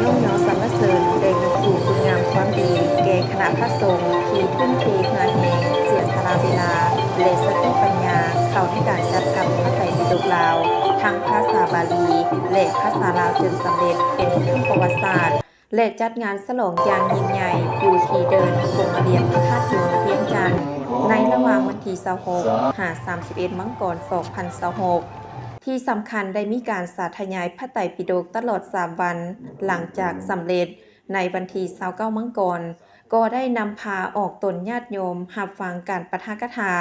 ย่อมยอสรรเสริญได้ยกสู่คุณงามความดีแก่คณะพระสงฆ์ที่ทุ่มเทเพื่อแห่งเสียสละเวลาและสติปัญญาเข้าในการจัดทำพระไตรปิฎกลาวทั้งภาษาบาลีและภาษาลาวจนสำเร็จเป็นคำประวัติศาสตร์และจัดงานฉลองอย่างยิ่งใหญ่อยู่ที่เดินโรงเรียนพระธาตุพนมเวียงจันทน์ในระหว่างวันที่26 31 มังกร 2026ที่สำคัญได้มีการสาธยายพระไตรปิฎกตลอด3วันหลังจากสำเร็จในวันที่29 มังกรก็ได้นำพาออกตนญาติโยมรับฟังการปาฐกถา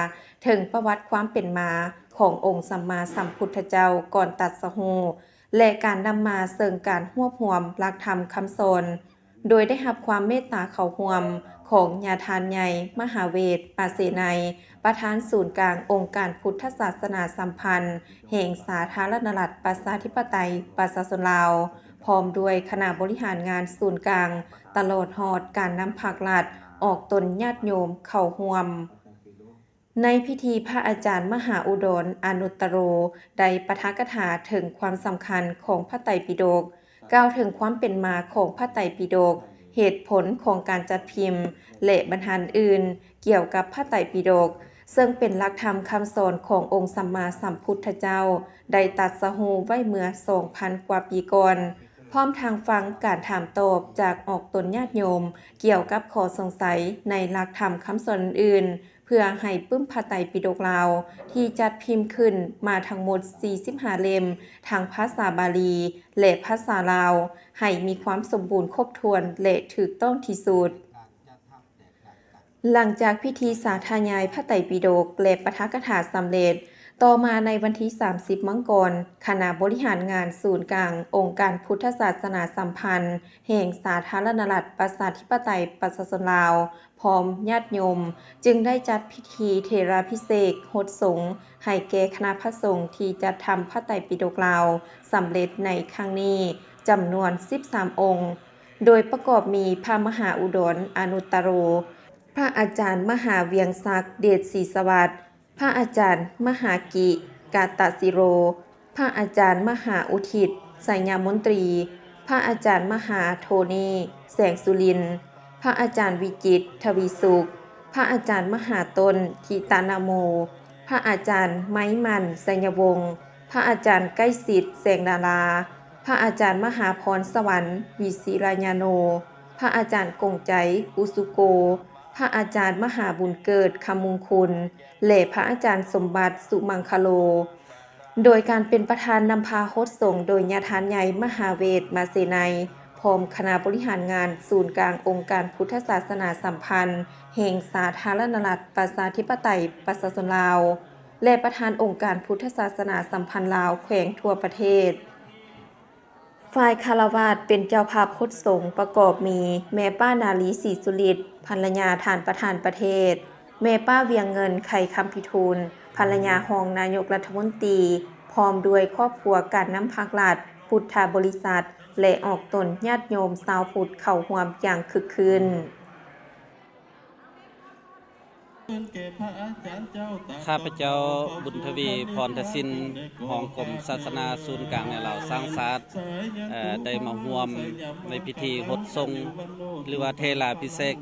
ถึงประวัติความเป็นมาขององค์สัมมาสัมพุทธเจ้าก่อนตรัสรู้และการนำมาเสริมการรวบรวมหลักธรรมคำสอนโดยได้รับความเมตตาเข้าร่วมของญาทานใหญ่มหาเวทปาเสนัยประธานศูนย์กลางองค์การพุทธศาสนาสัมพันธ์แห่งสาธารณรัฐประชาธิปไตยประชาชนลาวพร้อมด้วยคณะบริหารงานศูนย์กลางตลอดฮอดการนำภาครัฐออกตนญาติโยมเข้าร่วมในพิธีพระอาจารย์มหาอุดรอนุตตโรได้ปาฐกถาถึงความสำคัญของพระไตรปิฎกกล่าวถึงความเป็นมาของพระไตรปิฎกเหตุผลของการจัดพิมพ์และบรรทัดอื่นเกี่ยวกับพระไตรปิฎกซึ่งเป็นหลักธรรมคำสอนขององค์สัมมาสัมพุทธเจ้าได้ตรัสรู้ไว้เมื่อ 2,000 กว่าปีก่อนพร้อมทางฟังการถามตอบจากออกตนญาติโยมเกี่ยวกับข้อสงสัยในหลักธรรมคำสอนอื่นเพื่อให้ปึ้มพระไตรปิฎกลาวที่จัดพิมพ์ขึ้นมาทั้งหมด 45 เล่มทางภาษาบาลีและภาษาลาวให้มีความสมบูรณ์ครบถ้วนและถูกต้องที่สุดหลังจากพิธีสาธยายพระไตรปิฎกและปาฐกถาสำเร็จต่อมาในวันที่ 30 มังกรคณะบริหารงานศูนย์กลางองค์การพุทธศาสนาสัมพันธ์แห่งสาธารณรัฐประชาธิปไตยประชาชนลาวพร้อมญาติโยมจึงได้จัดพิธีเทราภิเษกหดสงฆ์ให้แก่คณะพระสงฆ์ที่จัดทำพระไตรปิฎกลาวสำเร็จในครั้งนี้จำนวน 13 องค์โดยประกอบมีพระมหาอุดรอนุตตโรพระอาจารย์มหาเวียงศักดิ์เดชศรีสวัสดิ์พระอาจารย์มหากิกาตสิโรพระอาจารย์มหาอุทิศไสยมนตรีพระอาจารย์มหาโทนีแสงสุรินทร์พระอาจารย์วิจิตรทวีสุขพระอาจารย์มหาต้นทิตานาโมพระอาจารย์ไม้มันไสยวงศ์พระอาจารย์ใกล้สิทธิ์แสงดาราพระอาจารย์มหาพรสวรรค์วิศิรญาโนพระอาจารย์กงใจอุสุโกพระอาจารย์มหาบุญเกิดคำมงคลและพระอาจารย์สมบัติสุมังคโลโดยการเป็นประธานนำพาโคตสงฆ์โดยญาทานใหญ่มหาเวทมาเสนัยพร้อมคณะบริหารงานศูนย์กลางองค์การพุทธศาสนาสัมพันธ์แห่งสาธารณรัฐประชาธิปไตยประชาชนลาวและประธานองค์การพุทธศาสนาสัมพันธ์ลาวแขวงทั่วประเทศฝ่ายคฤหัสถ์เป็นเจ้าภาพพจน์สงฆ์ประกอบมีแม่ป้านาลีศรีสุฤทธิ์ภรรยาท่านประธานประเทศแม่ป้าเวียงเงินไข่คำพิทูลภรรยารองนายกรัฐมนตรีพร้อมด้วยครอบครัวการนำภาครัฐพุทธบริษัทและออกตนญาติโยมชาวพุทธเข้าร่วมอย่างคึกคืนข้าพเจ้าบุญทวีพรทศินของกรมศาสนาศูนย์กลางในเราสร้างศาสตร์ได้มาร่วมในพิธีหดทรงหรือว่าเทราภิเษก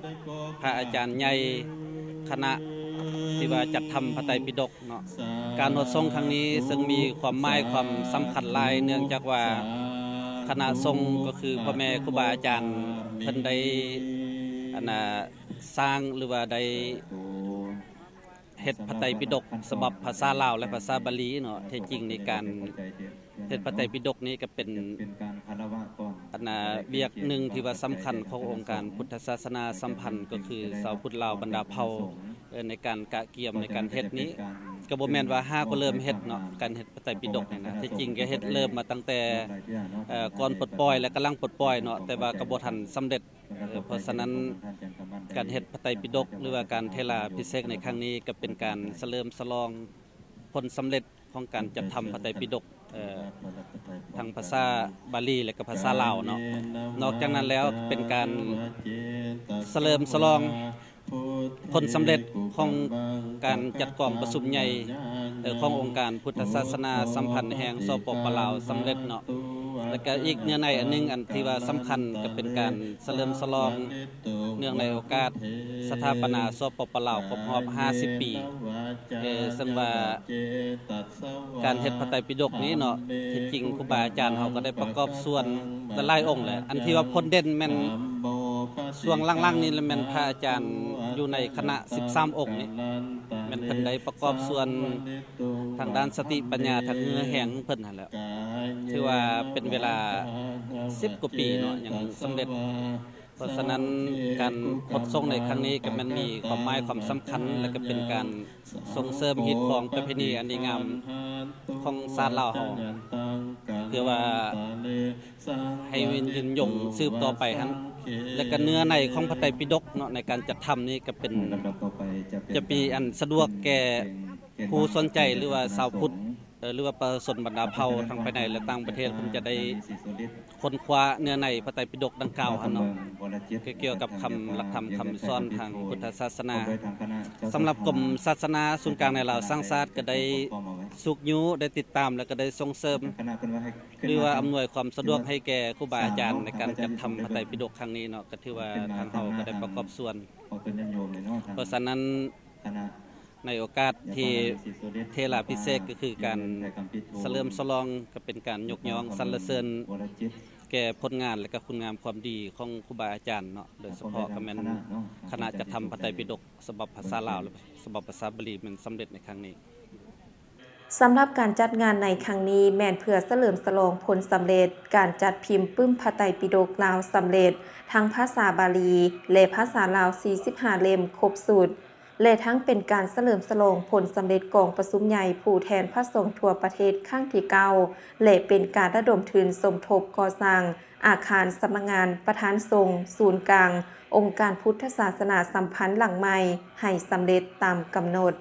พระอาจารย์ใหญ่คณะที่ว่าจัดทำพระไตรปิฎกเนาะการหดทรงครั้งนี้ซึ่งมีความหมายความสำคัญหลายเนื่องจากว่าคณะทรงก็คือพ่อแม่ครูบาอาจารย์เพิ่นได้สร้างหรือว่าได้เฮ็ดพระไตรปิฎกฉบับภาษาลาวและภาษาบาลีเนาะแท้จริงในการเฮ็ดพระไตรปิฎกนี้ก็เป็นเวียกหนึ่งที่ว่าสำคัญขององค์การพุทธศาสนาสัมพันธ์ก็คือชาวพุทธลาวบรรดาเผ่าในการกะเกียมในการเฮ็ดนี้ก็บ่แม่นว่าก็เริ่มเฮ็ดเนาะการเฮ็ดพระไตรปิฎกนี่นะที่จริงก็เฮ็ดเริ่มมาตั้งแต่ก่อนปลดปล่อยและกำลังปลดปล่อยเนาะแต่ว่าก็บ่ทันสำเร็จเพราะฉะนั้นการเฮ็ดพระไตรปิฎกหรือว่าการเทราภิเษกในครั้งนี้ก็เป็นการเฉลิมฉลองผลสำเร็จของการจัดทำพระไตรปิฎกทางภาษาบาลีและก็ภาษาลาวเนาะนอกจากนั้นแล้วเป็นการเฉลิมฉลองผลสำเร็จของการจัดกองประชุมใหญ่ขององค์การพุทธศาสนาสัมพันธ์แห่งสปปลาวสำเร็จเนาะ แล้วก็อีกเนื้อในอันหนึงอันที่ว่าสำคัญก็เป็นการเฉลิมฉลองเนื่องในโอกาสสถาปนาสปปลาวครบรอบ50 ปีซึ่งว่าการเฮ็ดพระไตรปิฎกนี้เนาะที่จริงครูบาอาจารย์เฮาก็ได้ประกอบส่วนหลายองค์แหละอันที่ว่าพ้นเด่นแม่นช่วงล่างๆนี่แหละแม่นพระอาจารย์อยู่ในคณะ13องค์นี่แม่นเพิ่นได้ประกอบส่วนทางด้านสติปัญญาทางเนื้อแห่งเพิ่นนั่นแหละถือว่าเป็นเวลา10 กว่าปีเนาะยังสำเร็จเพราะฉะนั้นการพดทรงในครั้งนี้ก็มันมีความหมายความสำคัญและก็เป็นการส่งเสริมฮีตของประเพณีอันดีงามของชาติลาวเฮาเพื่อว่าให้ยืนยงสืบต่อไปหั่นและก็เนื้อในของพระไตรปิฎกเนาะในการจัดทำนี่ก็เป็นจะมีอันสะดวกแก่ผู้สนใจหรือว่าชาวพุทธหรือว่าประชาชนบรรดาเผ่าทั้งภายในและต่างประเทศเพิ่นจะได้ค้นคว้าเนื้อในพระไตรปิฎกดังกล่าวหั่นเนาะเกี่ยวกับคำหลักธรรมคำสอนทางพุทธศาสนาสำหรับกรมศาสนาศูนย์กลางในลาวสร้างชาติก็ได้สุกยูได้ติดตามและก็ได้ส่งเสริมหรือว่าอำนวยความสะดวกให้แก่ครูบาอาจารย์ในการจัดทำพระไตรปิฎกครั้งนี้เนาะก็ถือว่าทางเฮาก็ได้ประกอบส่วนเพราะฉะนั้นในโอกาสที่เทลาพิเศษก็คือการเฉลิมฉลองก็เป็นการยกย่องสรรเสริญแก่ผลงานและก็คุณงามความดีของครูบาอาจารย์เนาะโดยเฉพาะก็แม่นคณะจัดทำพระไตรปิฎกฉบับภาษาลาวและฉบับภาษาบาลีมันสำเร็จในครั้งนี้สำหรับการจัดงานในครั้งนี้แม่นเพื่อเฉลิมฉลองผลสำเร็จการจัดพิมพ์ปึ้มพระไตรปิฎกลาวสำเร็จทั้งภาษาบาลีและภาษาลาว45เล่มครบสูตรและทั้งเป็นการเฉลิมฉลองผลสำเร็จกองประชุมใหญ่ผู้แทนพระสงฆ์ทั่วประเทศครั้งที่9และเป็นการระดมทุนสมทบก่อสร้างอาคารสำนักงานประธานสงฆ์ศูนย์กลางองค์การพุทธศาสนาสัมพันธ์หลังใหม่ให้สำเร็จตามกำหนด